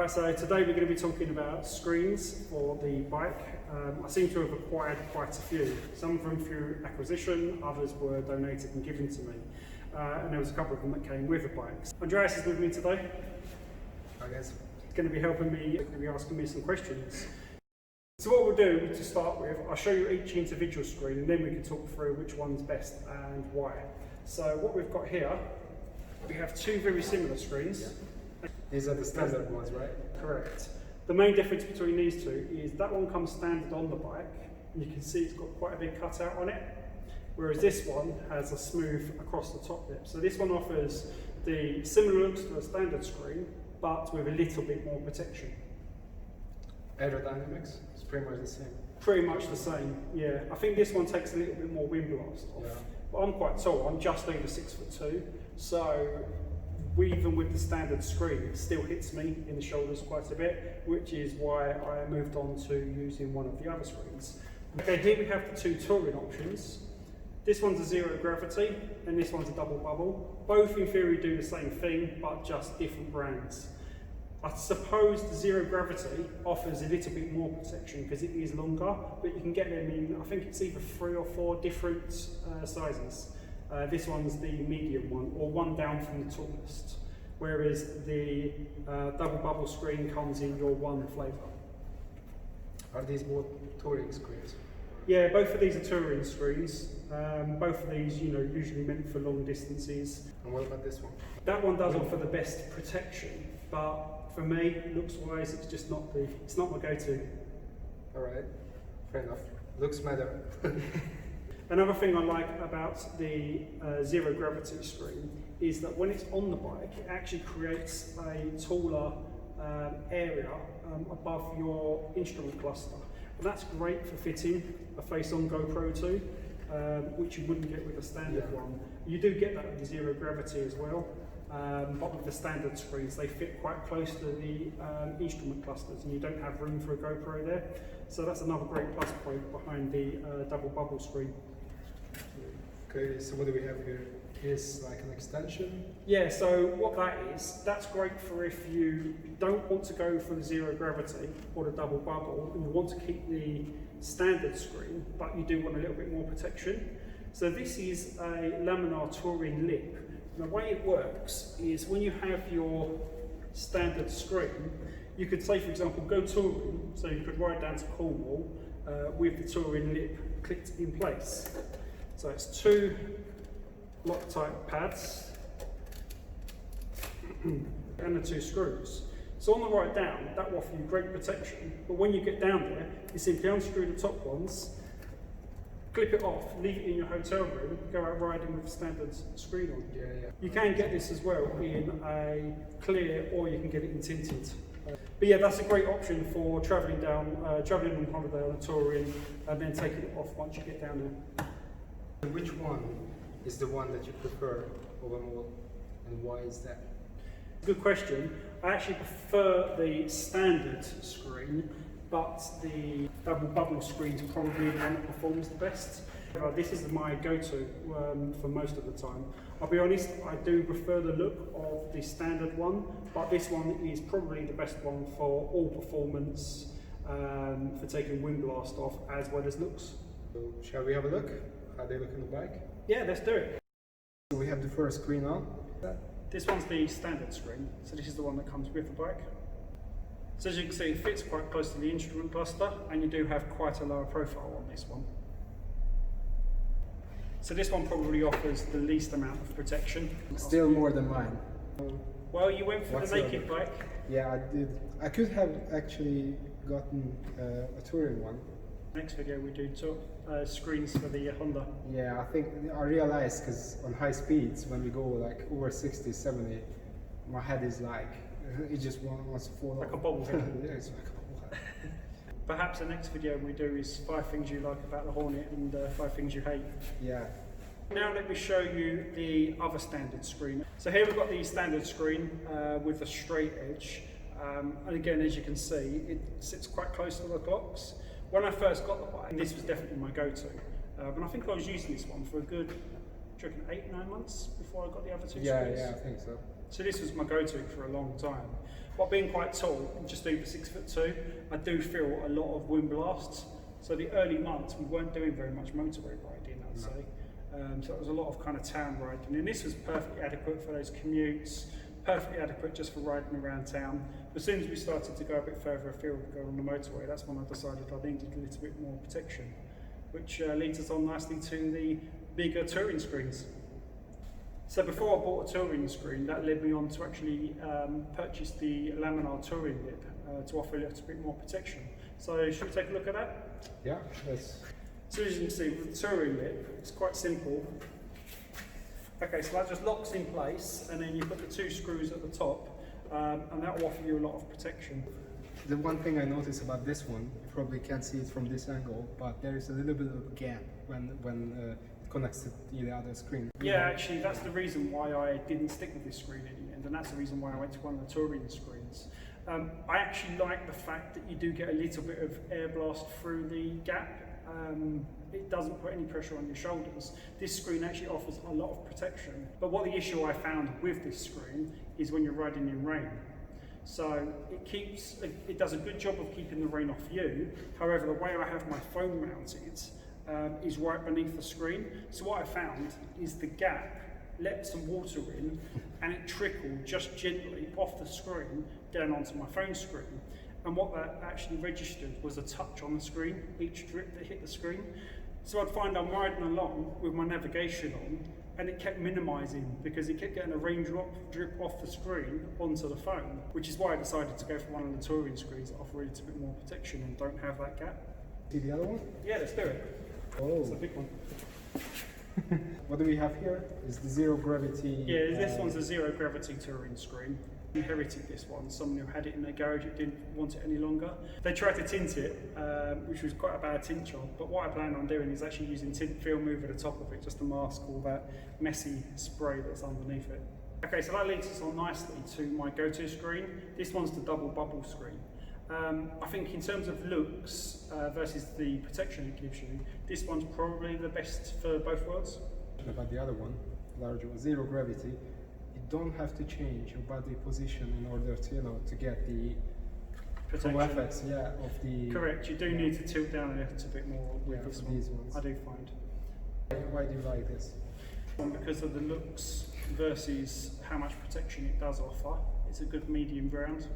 Right, so today we're going to be talking about screens for the bike. I seem to have acquired quite a few, some of them through acquisition, others were donated and given to me. And there was a couple of them that came with the bikes. Andreas is with me today. I guess. He's going to be helping me, going to be asking me some questions. So what we'll do to start with, I'll show you each individual screen and then we can talk through which one's best and why. So what we've got here, we have two very similar screens. Yeah. These are the standard ones, right? Correct. The main difference between these two is that one comes standard on the bike, and you can see it's got quite a big cutout on it, whereas this one has a smooth across the top lip. So this one offers the similar looks to a standard screen, but with a little bit more protection. Aerodynamics is pretty much the same. Pretty much the same, yeah. I think this one takes a little bit more wind blast off. Yeah. But I'm quite tall, I'm just over 6'2", so even with the standard screen, it still hits me in the shoulders quite a bit, which is why I moved on to using one of the other screens. Okay, here we have the two touring options. This one's a zero gravity, and this one's a double bubble. Both in theory do the same thing, but just different brands. I suppose the zero gravity offers a little bit more protection because it is longer, but you can get them in, I think it's either 3 or 4 different sizes. This one's the medium one, or one down from the tallest, whereas the double bubble screen comes in your one flavour. Are these more touring screens? Yeah, both of these are touring screens. Both of these, usually meant for long distances. And what about this one? That one does offer the best protection, but for me, looks-wise, it's just not it's not my go-to. All right, fair enough. Looks matter. Another thing I like about the zero gravity screen is that when it's on the bike, it actually creates a taller area above your instrument cluster. And that's great for fitting a face-on GoPro 2, which you wouldn't get with a standard one. You do get that with the zero gravity as well, but with the standard screens, they fit quite close to the instrument clusters and you don't have room for a GoPro there. So that's another great plus point behind the double bubble screen. Okay, so what do we have here? Is like an extension? Yeah, so what that is, that's great for if you don't want to go for the zero gravity or the double bubble and you want to keep the standard screen, but you do want a little bit more protection. So this is a Laminar Screen Lip. And the way it works is when you have your standard screen, you could say, for example, go touring, so you could ride down to Cornwall with the touring lip clicked in place. So it's 2 Loctite pads and the 2 screws. So on the ride down, that will offer you great protection, but when you get down there, you simply unscrew the top ones, clip it off, leave it in your hotel room, go out riding with a standard screen on. Yeah. You can get this as well in a clear, or you can get it in tinted. But yeah, that's a great option for travelling on holiday on a touring, and then taking it off once you get down there. Which one is the one that you prefer over more, and why is that? Good question. I actually prefer the standard screen, but the double bubble screen is probably the one that performs the best. This is my go-to for most of the time. I'll be honest, I do prefer the look of the standard one, but this one is probably the best one for all performance, for taking wind blast off as well as looks. So shall we have a look? How they look on the bike? Yeah, let's do it. So we have the first screen on. This one's the standard screen, so this is the one that comes with the bike. So as you can see, it fits quite close to the instrument cluster, and you do have quite a lower profile on this one. So this one probably offers the least amount of protection. Still more than mine. Well, you went for the naked bike. Yeah, I did. I could have actually gotten a touring one. Next video we do screens for the Honda. Yeah, I realized because on high speeds, when we go like over 60, 70, my head is like, it just wants to fall off. Like a bobblehead. Yeah, it's like a bobblehead. Perhaps the next video we do is 5 things you like about the Hornet and 5 things you hate. Yeah. Now let me show you the other standard screen. So here we've got the standard screen with a straight edge. And again, as you can see, it sits quite close to the clocks. When I first got the bike, this was definitely my go-to. And I think I was using this one for a good, do you reckon 8-9 months before I got the other 2 screens? Yeah, I think so. So this was my go-to for a long time. But being quite tall, just over 6'2", I do feel a lot of wind blasts. So the early months, we weren't doing very much motorway riding, I'd say. So it was a lot of kind of town riding. And this was perfectly adequate for those commutes, perfectly adequate just for riding around town. But as soon as we started to go a bit further afield, go on the motorway, that's when I decided I needed a little bit more protection, which leads us on nicely to the bigger touring screens. So before I bought a touring screen, that led me on to actually purchase the Laminar Touring Lip to offer a little bit more protection. So should we take a look at that? Yeah, let's. So as you can see, with the touring lip, it's quite simple. Okay, so that just locks in place, and then you put the 2 screws at the top, and that will offer you a lot of protection. The one thing I noticed about this one, you probably can't see it from this angle, but there is a little bit of a gap when it connects to the other screen. Yeah, actually, that's the reason why I didn't stick with this screen in the end, and that's the reason why I went to one of the touring screens. I actually like the fact that you do get a little bit of air blast through the gap. It doesn't put any pressure on your shoulders. This screen actually offers a lot of protection. But what the issue I found with this screen is when you're riding in rain. So it does a good job of keeping the rain off you. However, the way I have my phone mounted is right beneath the screen. So what I found is the gap let some water in and it trickled just gently off the screen down onto my phone screen. And what that actually registered was a touch on the screen, each drip that hit the screen. So I'd find I'm riding along with my navigation on, and it kept minimising because it kept getting a raindrop drip off the screen onto the phone, which is why I decided to go for one of the touring screens that offer a little bit more protection and don't have that gap. See the other one? Yeah, let's do it. Oh. It's a big one. What do we have here? Is the zero gravity? Yeah, this one's a zero gravity touring screen. Inherited this one. Someone who had it in their garage, it didn't want it any longer. They tried to tint it, which was quite a bad tint job, but what I plan on doing is actually using tint film over the top of it just to mask all that messy spray that's underneath it. Okay, so that leads us on nicely to my go-to screen. This one's the double bubble screen. I think in terms of looks versus the protection it gives you, this one's probably the best for both worlds. About the other one, larger one, zero gravity, you don't have to change your body position in order to, to get the Protection. effects, of the. Correct, you do need to tilt down a little bit more with this one, these ones. I do find. Why do you like this? Because of the looks versus how much protection it does offer. It's a good medium ground.